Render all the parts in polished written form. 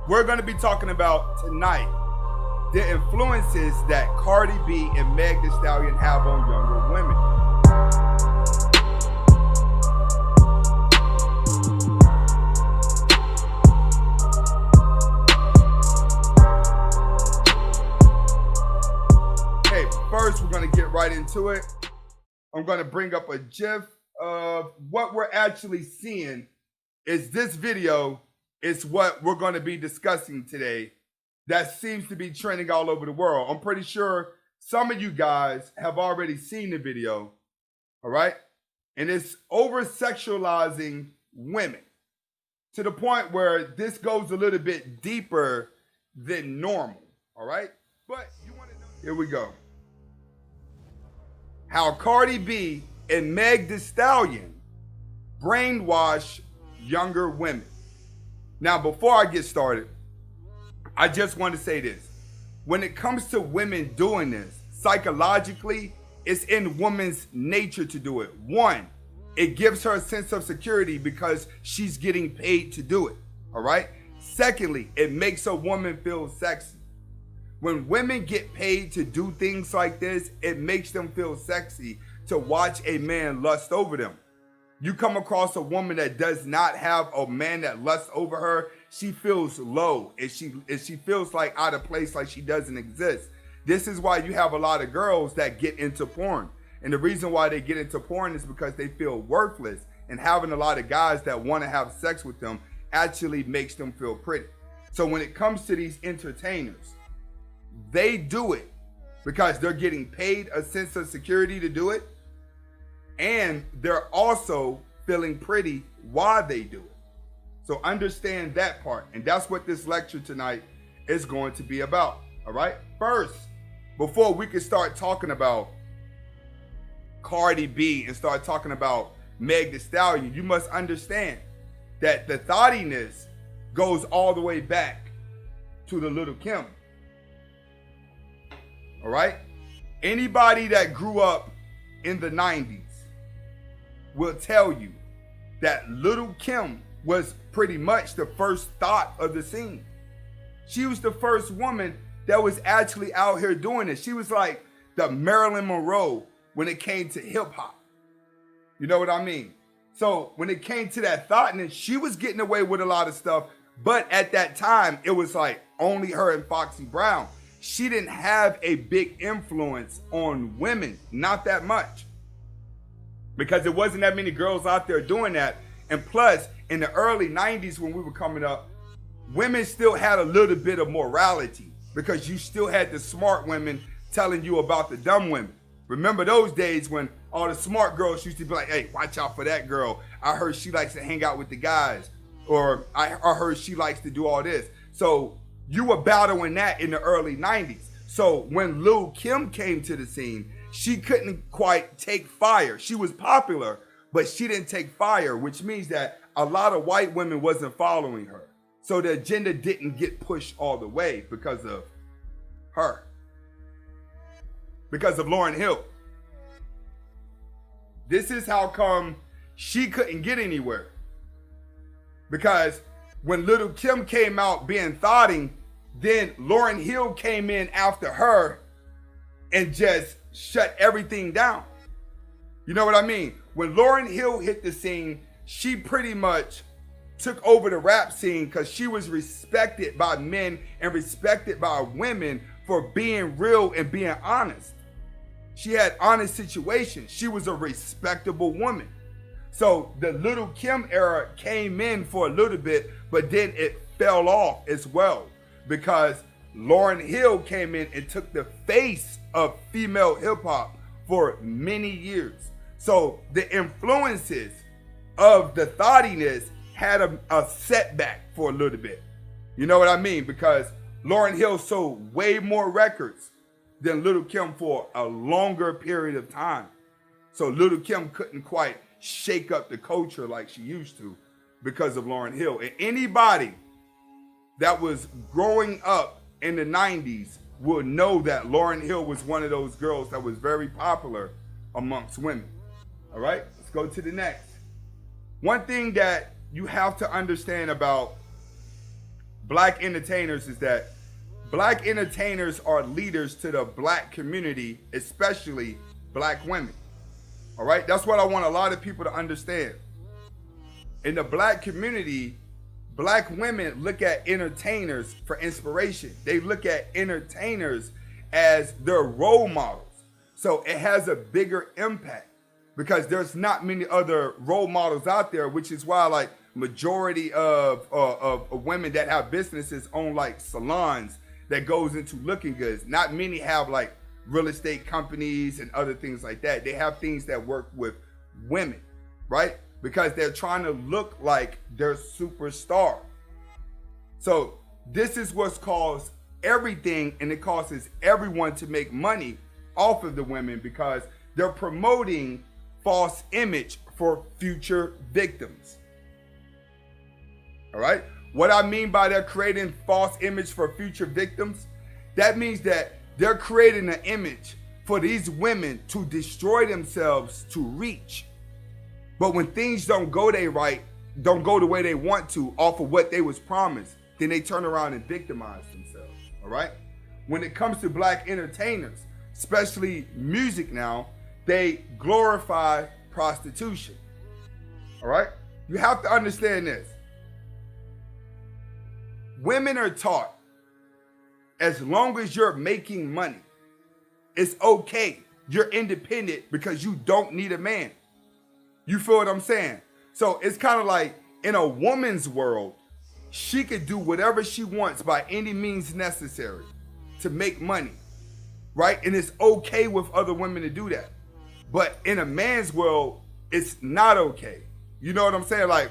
We're going to be talking about tonight the influences that Cardi B and Meg Thee Stallion have on younger women. Okay, first we're going to get right into it. I'm going to bring up a GIF of what we're actually seeing. Is this video is what we're going to be discussing today that seems to be trending all over the world. I'm pretty sure some of you guys have already seen the video, all right? And it's over-sexualizing women to the point where this goes a little bit deeper than normal, all right? But you want to know, here we go. How Cardi B and Meg Thee Stallion brainwash younger women. Now, before I get started, I just want to say this. When it comes to women doing this, psychologically, it's in woman's nature to do it. One, it gives her a sense of security because she's getting paid to do it, all right? Secondly, it makes a woman feel sexy. When women get paid to do things like this, it makes them feel sexy to watch a man lust over them. You come across a woman that does not have a man that lusts over her, she feels low and she feels like out of place, like she doesn't exist. This is why you have a lot of girls that get into porn. And the reason why they get into porn is because they feel worthless, and having a lot of guys that want to have sex with them actually makes them feel pretty. So when it comes to these entertainers, they do it because they're getting paid a sense of security to do it. And they're also feeling pretty while they do it. So understand that part. And that's what this lecture tonight is going to be about. All right. First, before we can start talking about Cardi B and start talking about Meg Thee Stallion, you must understand that the thottiness goes all the way back to the Little Kim. All right. Anybody that grew up in the 90s will tell you that Little Kim was pretty much the first thought of the scene. She was the first woman that was actually out here doing it. She was like the Marilyn Monroe when it came to hip hop. You know what I mean? So when it came to that thoughtness, she was getting away with a lot of stuff. But at that time, it was like only her and Foxy Brown. She didn't have a big influence on women, not that much. Because there wasn't that many girls out there doing that. And plus, in the early 90s when we were coming up, women still had a little bit of morality because you still had the smart women telling you about the dumb women. Remember those days when all the smart girls used to be like, hey, watch out for that girl. I heard she likes to hang out with the guys. Or I heard she likes to do all this. So you were battling that in the early 90s. So when Lil' Kim came to the scene, she couldn't quite take fire. She was popular, but she didn't take fire, which means that a lot of white women wasn't following her. So the agenda didn't get pushed all the way because of her. Because of Lauryn Hill. This is how come she couldn't get anywhere. Because when Little Kim came out being thotting, then Lauryn Hill came in after her and just shut everything down. You know what I mean? When Lauryn Hill hit the scene, she pretty much took over the rap scene because she was respected by men and respected by women for being real and being honest. She had honest situations. She was a respectable woman. So the Little Kim era came in for a little bit, but then it fell off as well because Lauryn Hill came in and took the face of female hip hop for many years. So the influences of the thottiness had a setback for a little bit. You know what I mean? Because Lauryn Hill sold way more records than Little Kim for a longer period of time. So Little Kim couldn't quite shake up the culture like she used to because of Lauryn Hill. And anybody that was growing up in the 90s will know that Lauryn Hill was one of those girls that was very popular amongst women. All right, let's go to the next. One thing that you have to understand about black entertainers is that black entertainers are leaders to the black community, especially black women. All right? That's what I want a lot of people to understand. In the black community, black women look at entertainers for inspiration. They look at entertainers as their role models. So it has a bigger impact because there's not many other role models out there, which is why like majority of women that have businesses own like salons that goes into looking goods. Not many have like real estate companies and other things like that. They have things that work with women, right? Because they're trying to look like they're superstar. So this is what's caused everything, and it causes everyone to make money off of the women because they're promoting false image for future victims. All right? What I mean by they're creating false image for future victims, that means that they're creating an image for these women to destroy themselves to reach. But when things don't go the way they want to off of what they was promised, then they turn around and victimize themselves. All right? When it comes to black entertainers, especially music now, they glorify prostitution. All right? You have to understand this. Women are taught, as long as you're making money, it's okay. You're independent because you don't need a man. You feel what I'm saying? So it's kind of like in a woman's world, she could do whatever she wants by any means necessary to make money, right? And it's okay with other women to do that. But in a man's world, it's not okay. You know what I'm saying? Like,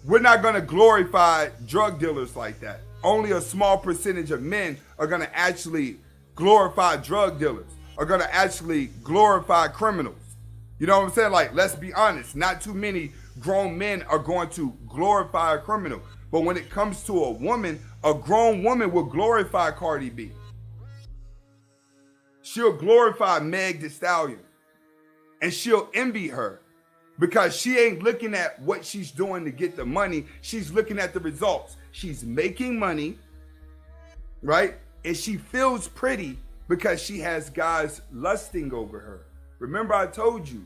we're not going to glorify drug dealers like that. Only a small percentage of men are going to actually glorify drug dealers, are going to actually glorify criminals. You know what I'm saying? Like, let's be honest. Not too many grown men are going to glorify a criminal. But when it comes to a woman, a grown woman will glorify Cardi B. She'll glorify Meg Thee Stallion. And she'll envy her because she ain't looking at what she's doing to get the money. She's looking at the results. She's making money, right? And she feels pretty because she has guys lusting over her. Remember I told you,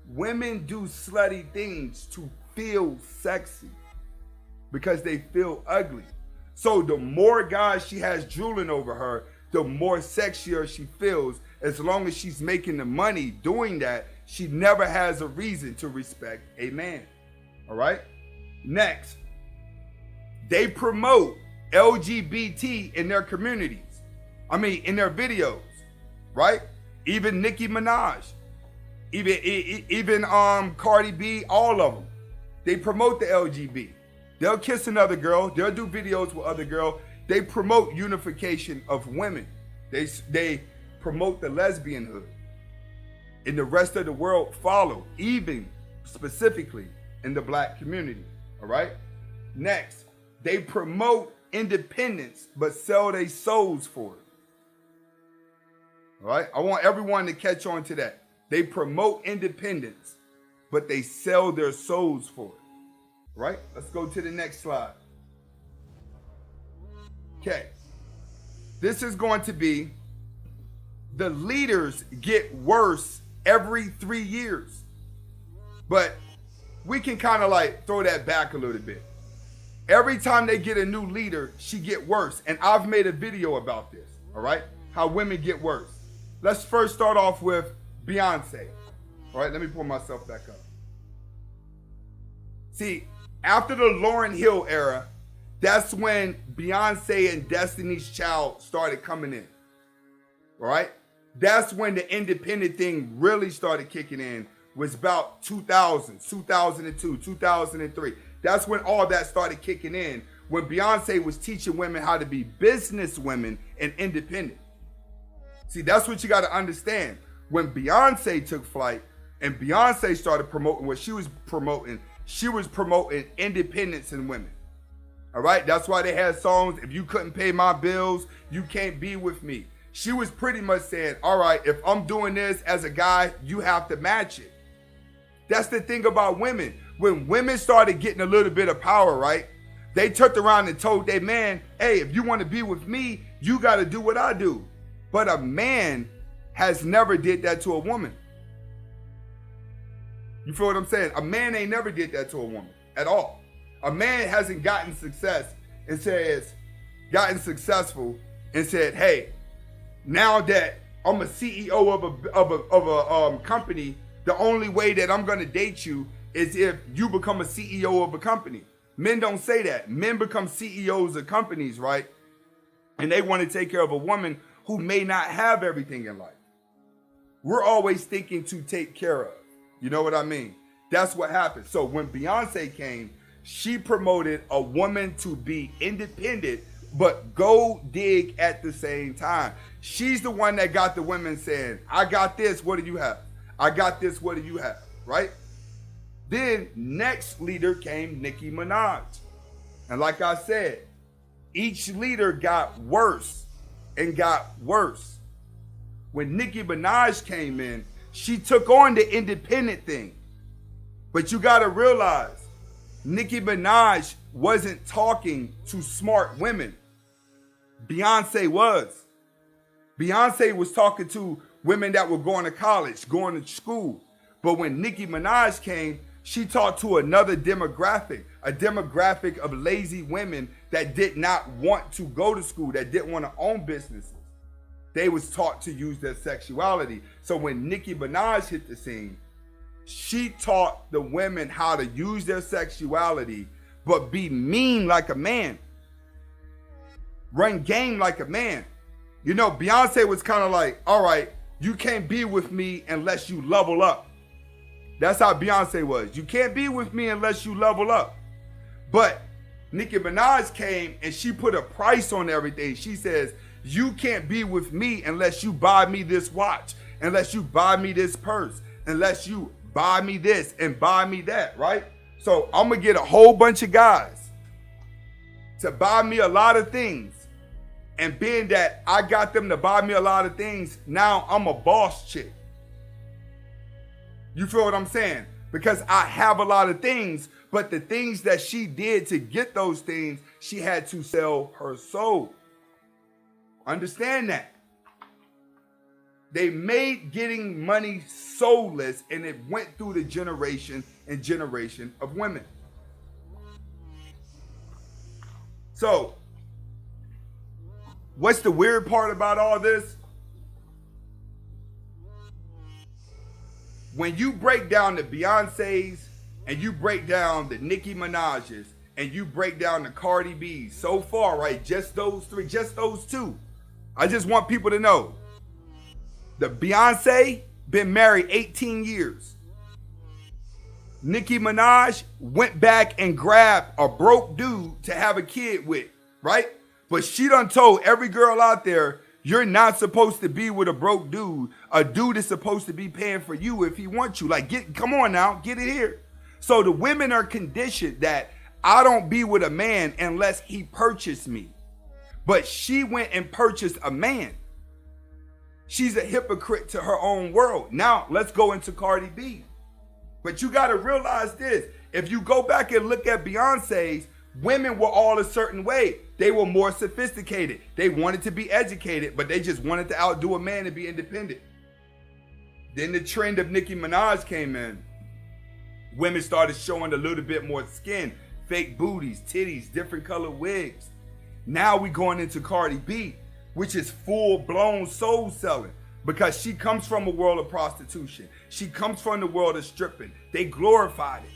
women do slutty things to feel sexy because they feel ugly. So the more guys she has drooling over her, the more sexier she feels. As long as she's making the money doing that, she never has a reason to respect a man. All right? Next, they promote LGBT in their communities. In their videos, right? Even Nicki Minaj, even Cardi B, all of them. They promote the LGBT. They'll kiss another girl. They'll do videos with other girls. They promote unification of women. They promote the lesbianhood. And the rest of the world follow, even specifically in the black community. All right? Next, they promote independence but sell their souls for it. All right? I want everyone to catch on to that. They promote independence, but they sell their souls for it. All right? Let's go to the next slide. Okay. This is going to be the leaders get worse every 3 years. But we can kind of like throw that back a little bit. Every time they get a new leader, she get worse. And I've made a video about this, all right? How women get worse. Let's first start off with Beyonce. All right, let me pull myself back up. See, after the Lauryn Hill era, that's when Beyonce and Destiny's Child started coming in. All right? That's when the independent thing really started kicking in. Was about 2000, 2002, 2003. That's when all that started kicking in. When Beyonce was teaching women how to be business women and independent. See, that's what you got to understand. When Beyonce took flight and Beyonce started promoting what she was promoting independence in women. All right? That's why they had songs, if you couldn't pay my bills, you can't be with me. She was pretty much saying, all right, if I'm doing this as a guy, you have to match it. That's the thing about women. When women started getting a little bit of power, right? They turned around and told their man, hey, if you want to be with me, you got to do what I do. But a man has never did that to a woman. You feel what I'm saying? A man ain't never did that to a woman at all. A man hasn't gotten successful and said, hey, now that I'm a CEO of a company, the only way that I'm going to date you is if you become a CEO of a company. Men don't say that. Men become CEOs of companies, right? And they want to take care of a woman who may not have everything in life. We're always thinking to take care of. You know what I mean? That's what happened. So when Beyonce came, she promoted a woman to be independent, but go dig at the same time. She's the one that got the women saying, I got this, what do you have? I got this, what do you have? Right? Then next leader came Nicki Minaj. And like I said, each leader got worse and got worse. When Nicki Minaj came in, she took on the independent thing. But you got to realize, Nicki Minaj wasn't talking to smart women. Beyonce was. Beyonce was talking to women that were going to college, going to school. But when Nicki Minaj came, she talked to another demographic, a demographic of lazy women that did not want to go to school, that didn't want to own businesses. They was taught to use their sexuality. So when Nicki Minaj hit the scene, she taught the women how to use their sexuality, but be mean like a man. Run game like a man. You know, Beyonce was kind of like, all right, you can't be with me unless you level up. That's how Beyonce was. You can't be with me unless you level up. But Nicki Minaj came and she put a price on everything. She says, you can't be with me unless you buy me this watch, unless you buy me this purse, unless you buy me this and buy me that, right? So I'm going to get a whole bunch of guys to buy me a lot of things. And being that I got them to buy me a lot of things, now I'm a boss chick. You feel what I'm saying? Because I have a lot of things, but the things that she did to get those things, she had to sell her soul. Understand that. They made getting money soulless, and it went through the generation and generation of women. So, what's the weird part about all this? When you break down the Beyoncés and you break down the Nicki Minaj's and you break down the Cardi B's so far, right? Just those three, just those two. I just want people to know. The Beyonce been married 18 years. Nicki Minaj went back and grabbed a broke dude to have a kid with, right? But she done told every girl out there, you're not supposed to be with a broke dude. A dude is supposed to be paying for you if he wants you. Like, come on now, get it here. So the women are conditioned that I don't be with a man unless he purchased me. But she went and purchased a man. She's a hypocrite to her own world. Now, let's go into Cardi B. But you got to realize this. If you go back and look at Beyonce's, women were all a certain way. They were more sophisticated. They wanted to be educated, but they just wanted to outdo a man and be independent. Then the trend of Nicki Minaj came in. Women started showing a little bit more skin, fake booties, titties, different color wigs. Now we going into Cardi B, which is full-blown soul selling, because she comes from a world of prostitution. She comes from the world of stripping. They glorified it.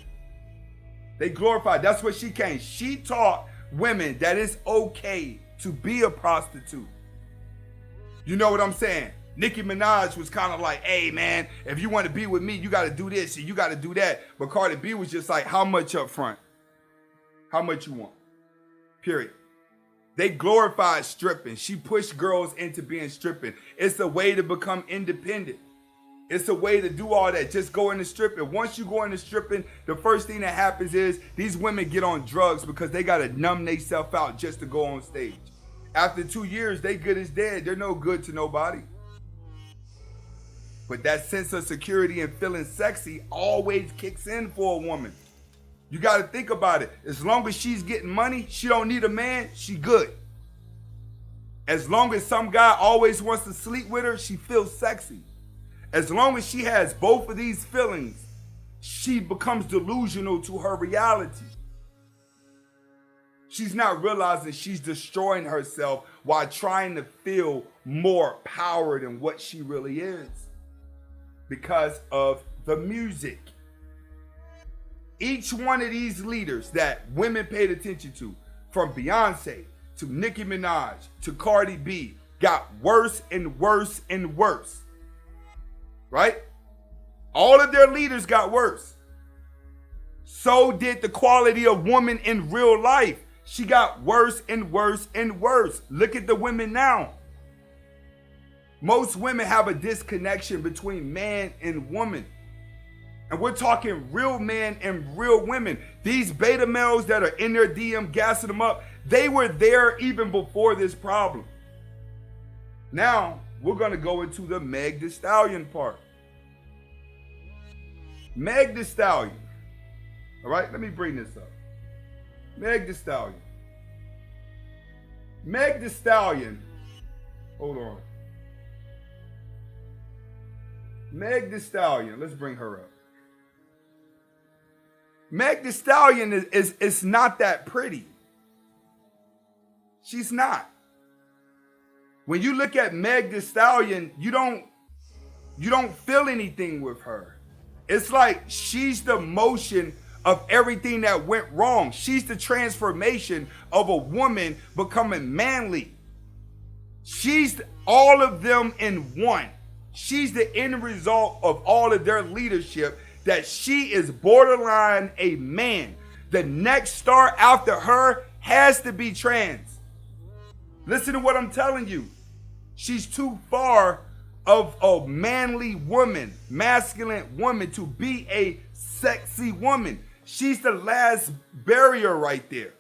They glorified. That's what she came. She taught women that it's okay to be a prostitute. You know what I'm saying? Nicki Minaj was kind of like, hey man, if you want to be with me, you got to do this and you got to do that. But Cardi B was just like, how much up front? How much you want? Period. They glorified stripping. She pushed girls into being stripping. It's a way to become independent. It's a way to do all that. Just go into stripping. Once you go into stripping, the first thing that happens is these women get on drugs because they got to numb themselves out just to go on stage. After 2 years, they good as dead. They're no good to nobody. But that sense of security and feeling sexy always kicks in for a woman. You got to think about it. As long as she's getting money, she don't need a man, she good. As long as some guy always wants to sleep with her, she feels sexy. As long as she has both of these feelings, she becomes delusional to her reality. She's not realizing she's destroying herself while trying to feel more power than what she really is because of the music. Each one of these leaders that women paid attention to, from Beyonce to Nicki Minaj to Cardi B, got worse and worse and worse. Right? All of their leaders got worse. So did the quality of woman in real life. She got worse and worse and worse. Look at the women now. Most women have a disconnection between man and woman. And we're talking real men and real women. These beta males that are in their DM gassing them up, they were there even before this problem. Now, we're going to go into the Meg Thee Stallion part. Meg Thee Stallion. All right, let me bring this up. Meg Thee Stallion. Meg Thee Stallion. Hold on. Meg Thee Stallion. Let's bring her up. Meg Thee Stallion is not that pretty. She's not. When you look at Meg Thee Stallion, you don't feel anything with her. It's like she's the motion of everything that went wrong. She's the transformation of a woman becoming manly. She's all of them in one. She's the end result of all of their leadership, that she is borderline a man. The next star after her has to be trans. Listen to what I'm telling you. She's too far of a manly woman, masculine woman, to be a sexy woman. She's the last barrier right there.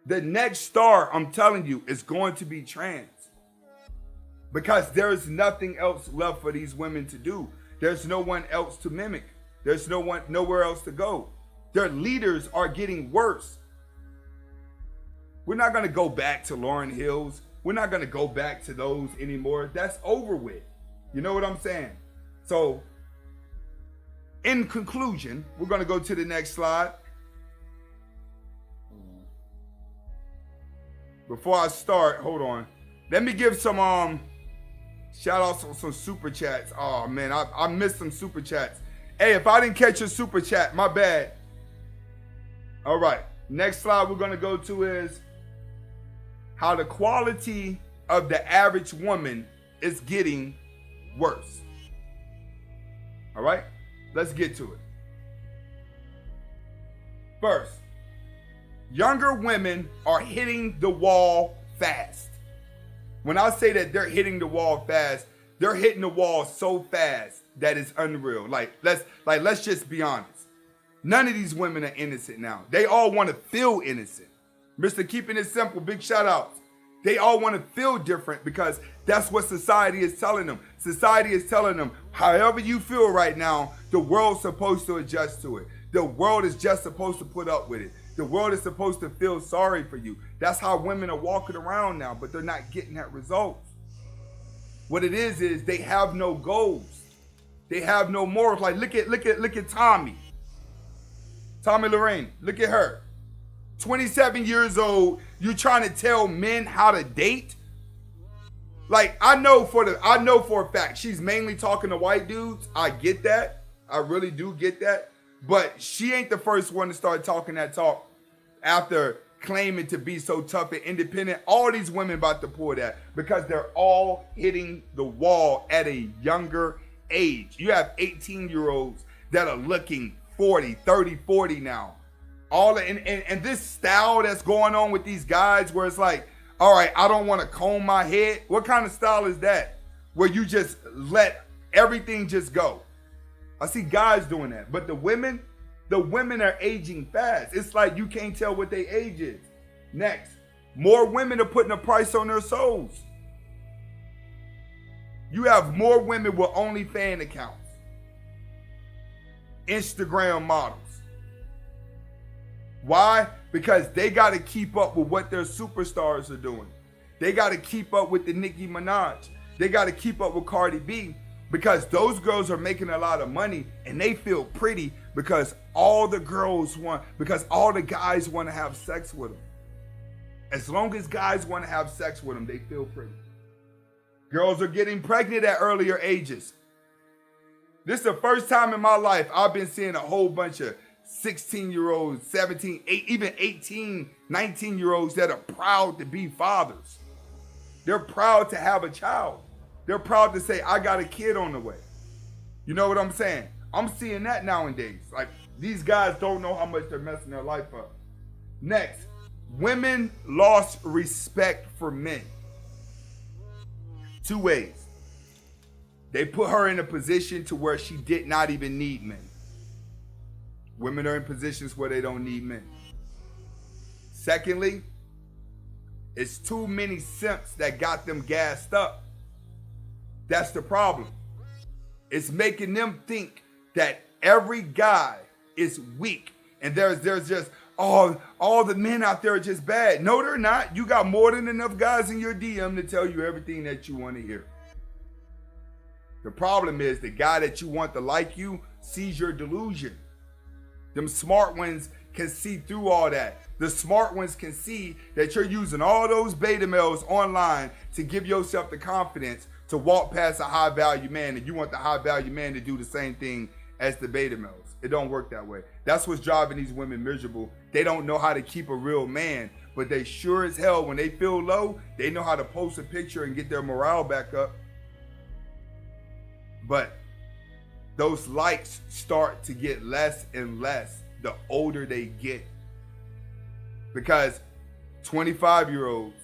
The next star, I'm telling you, is going to be trans. Because there's nothing else left for these women to do. There's no one else to mimic. There's nowhere else to go. Their leaders are getting worse. We're not going to go back to Lauryn Hills. We're not going to go back to those anymore. That's over with. You know what I'm saying? So, in conclusion, we're going to go to the next slide. Before I start, hold on. Let me give some shout outs on some super chats. Oh man, I missed some super chats. Hey, if I didn't catch your super chat, my bad. All right, next slide we're gonna go to is how the quality of the average woman is getting worse. All right, let's get to it. First, younger women are hitting the wall fast. When I say that they're hitting the wall fast, they're hitting the wall so fast that it's unreal. Let's just be honest. None of these women are innocent now. They all want to feel innocent. Mr. Keeping It Simple, big shout outs. They all want to feel different because that's what society is telling them. Society is telling them, however you feel right now, the world's supposed to adjust to it. The world is just supposed to put up with it. The world is supposed to feel sorry for you. That's how women are walking around now, but they're not getting that result. What it is they have no goals. They have no morals. Like look at Tommy. Tommy Lorraine, look at her. 27 years old, you trying to tell men how to date? Like I know for a fact she's mainly talking to white dudes. I get that. I really do get that. But she ain't the first one to start talking that talk after claiming to be so tough and independent. All these women about to pull that because they're all hitting the wall at a younger age. You have 18-year-olds that are looking 40, 30, 40 now. And this style that's going on with these guys where it's like, all right, I don't want to comb my head. What kind of style is that? Where you just let everything just go. I see guys doing that. But the women are aging fast. It's like you can't tell what their age is. Next, more women are putting a price on their souls. You have more women with OnlyFans accounts. Instagram models. Why? Because they got to keep up with what their superstars are doing. They got to keep up with the Nicki Minaj. They got to keep up with Cardi B, because those girls are making a lot of money and they feel pretty because all the guys want to have sex with them. As long as guys want to have sex with them, they feel pretty. Girls are getting pregnant at earlier ages. This is the first time in my life I've been seeing a whole bunch of 16-year-olds, 17, even 18, 19-year-olds that are proud to be fathers. They're proud to have a child. They're proud to say, I got a kid on the way. You know what I'm saying? I'm seeing that nowadays. Like, these guys don't know how much they're messing their life up. Next, women lost respect for men. 2 ways. They put her in a position to where she did not even need men. Women are in positions where they don't need men. Secondly, it's too many simps that got them gassed up. That's the problem. It's making them think that every guy is weak and there's just all the men out there are just bad. No, they're not. You got more than enough guys in your DM to tell you everything that you want to hear. The problem is the guy that you want to like you sees your delusion. Them smart ones can see through all that. The smart ones can see that you're using all those beta males online to give yourself the confidence to walk past a high value man, and you want the high value man to do the same thing as the beta males. It don't work that way. That's what's driving these women miserable. They don't know how to keep a real man, but they sure as hell, when they feel low, they know how to post a picture and get their morale back up. But those likes start to get less and less the older they get, because 25-year-olds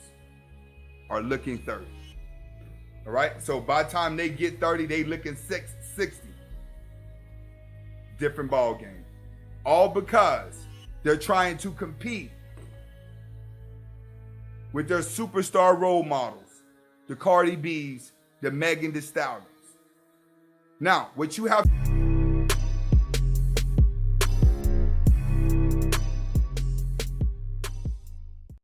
are looking 30. All right, so by the time they get 30, they looking 60. Different ball game. All because they're trying to compete with their superstar role models, the Cardi B's, the Megan Thee Stallions. Now, what you have